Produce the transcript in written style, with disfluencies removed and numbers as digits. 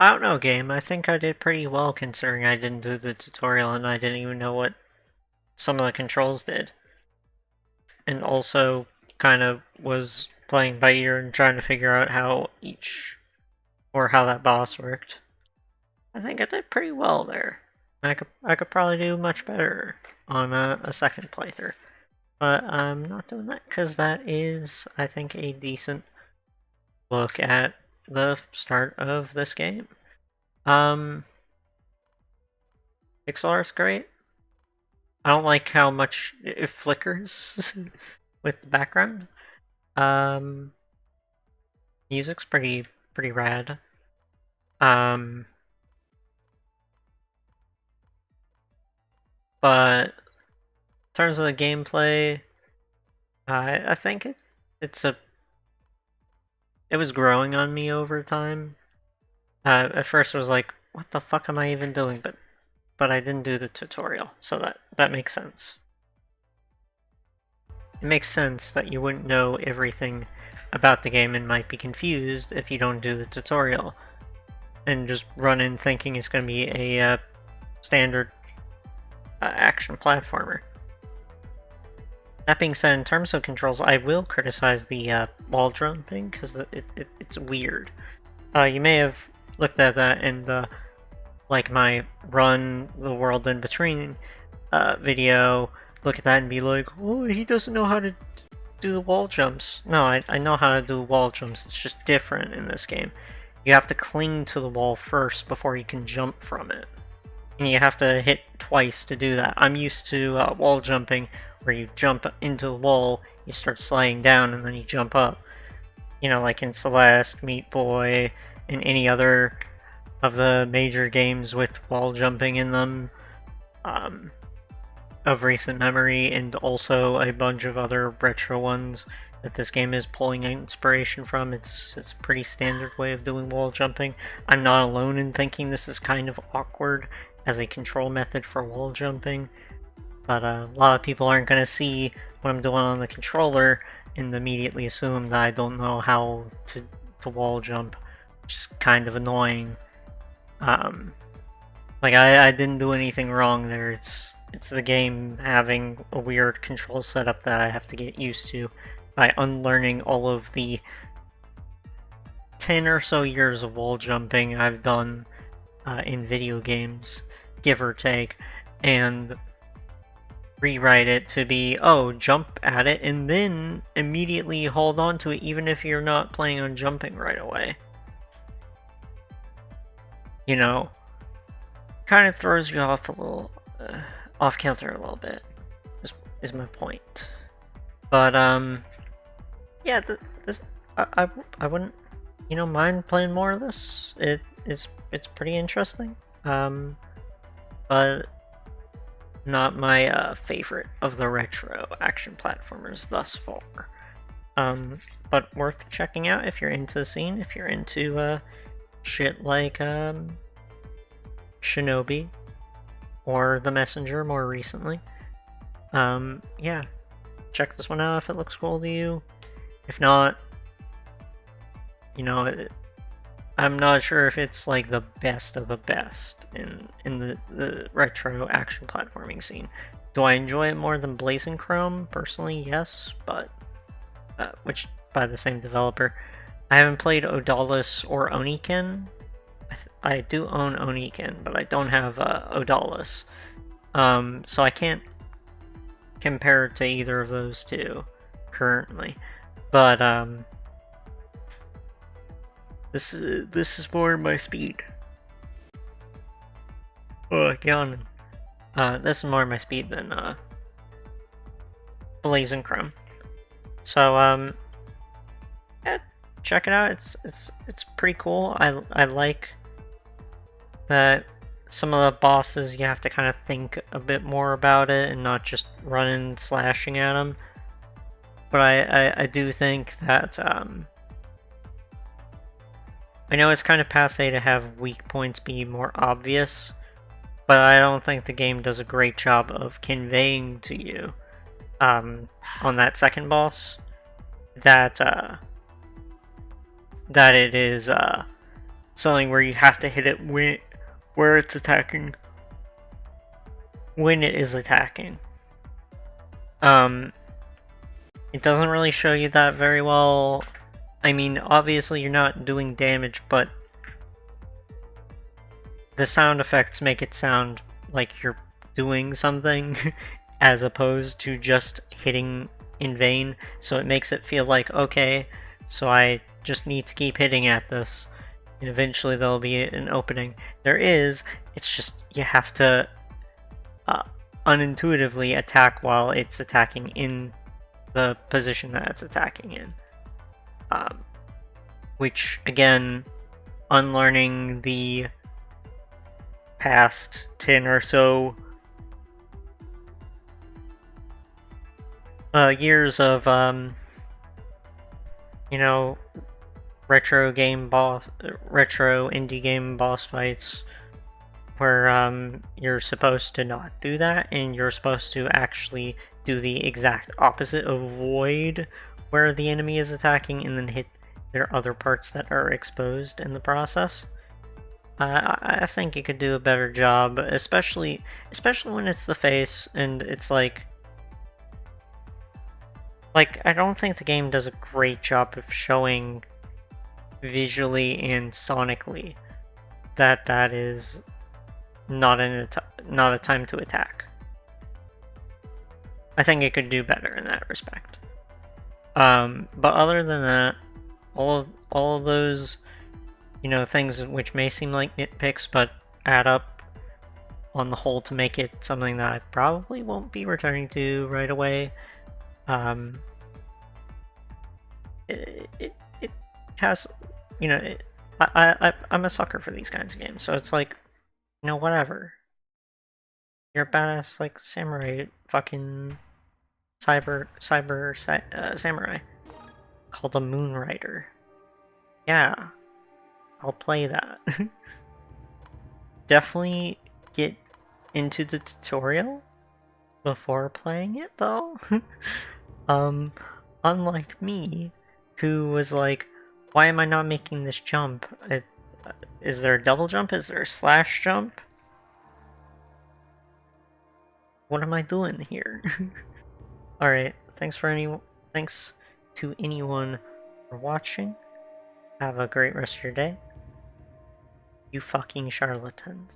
I don't know, game. I think I did pretty well considering I didn't do the tutorial and I didn't even know what some of the controls did. And also kind of was playing by ear and trying to figure out how how that boss worked. I think I did pretty well there. I could probably do much better on a second playthrough. But I'm not doing that because that is, I think, a decent look at the start of this game. Pixel art's great. I don't like how much it flickers with the background. Music's pretty rad. But in terms of the gameplay, I think it was growing on me over time. At first, it was like, what the fuck am I even doing? But I didn't do the tutorial, so that makes sense. It makes sense that you wouldn't know everything about the game and might be confused if you don't do the tutorial and just run in thinking it's going to be a standard action platformer. That being said, in terms of controls, I will criticize the wall jumping because it's weird. You may have looked at that in the like my run the world in between video, look at that and be like, oh, he doesn't know how to do the wall jumps. No, I know how to do wall jumps. It's just different in this game. You have to cling to the wall first before you can jump from it. And you have to hit twice to do that. I'm used to wall jumping where you jump into the wall, you start sliding down, and then you jump up. You know, like in Celeste, Meat Boy, and any other of the major games with wall jumping in them of recent memory, and also a bunch of other retro ones that this game is pulling inspiration from. It's a pretty standard way of doing wall jumping. I'm not alone in thinking this is kind of awkward as a control method for wall jumping, but a lot of people aren't going to see what I'm doing on the controller and immediately assume that I don't know how to wall jump, which is kind of annoying. Like I didn't do anything wrong there. It's the game having a weird control setup that I have to get used to by unlearning all of the 10 or so years of wall jumping I've done in video games, give or take, and rewrite it to be, oh, jump at it and then immediately hold on to it even if you're not planning on jumping right away. You know, kind of throws you off a little, off kilter a little bit, is my point. But, yeah, this, I wouldn't, mind playing more of this. It's pretty interesting. But not my favorite of the retro action platformers thus far. But worth checking out if you're into the scene, if you're into shit like Shinobi or The Messenger more recently. Yeah, check this one out if it looks cool to you. If not, I'm not sure if it's like the best of the best in the retro action platforming scene. Do I enjoy it more than Blazing Chrome? Personally, yes, but which by the same developer. I haven't played Odalis or Oniken. I do own Oniken, but I don't have Odalis, so I can't compare it to either of those two currently. But this is more my speed. Oh, yawning. This is more my speed than Blazing Chrome. So yeah, check it out. It's pretty cool. I like that some of the bosses you have to kind of think a bit more about it and not just running slashing at them. But I do think that I know it's kind of passe to have weak points be more obvious, but I don't think the game does a great job of conveying to you on that second boss that that it is something where you have to hit it where it's attacking, when it is attacking. It doesn't really show you that very well. I mean, obviously you're not doing damage, but the sound effects make it sound like you're doing something as opposed to just hitting in vain, so it makes it feel like, okay, so I just need to keep hitting at this, and eventually there'll be an opening. There is, it's just you have to unintuitively attack while it's attacking in the position that it's attacking in. Which, again, unlearning the past 10 or so years of, you know, retro indie game boss fights, where you're supposed to not do that, and you're supposed to actually do the exact opposite, avoid where the enemy is attacking, and then hit their other parts that are exposed in the process. I think it could do a better job, especially when it's the face, and it's like I don't think the game does a great job of showing visually and sonically that that is not a time to attack. I think it could do better in that respect. But other than that, all of those, you know, things which may seem like nitpicks, but add up on the whole to make it something that I probably won't be returning to right away. It has, you know, I'm a sucker for these kinds of games, so it's like, you know, whatever. You're a badass, like, samurai, fucking cyber samurai called a Moonrider. Yeah, I'll play that. Definitely get into the tutorial before playing it, though. Unlike me, who was like, why am I not making this jump? Is there a double jump? Is there a slash jump? What am I doing here? Alright, thanks to anyone for watching. Have a great rest of your day. You fucking charlatans.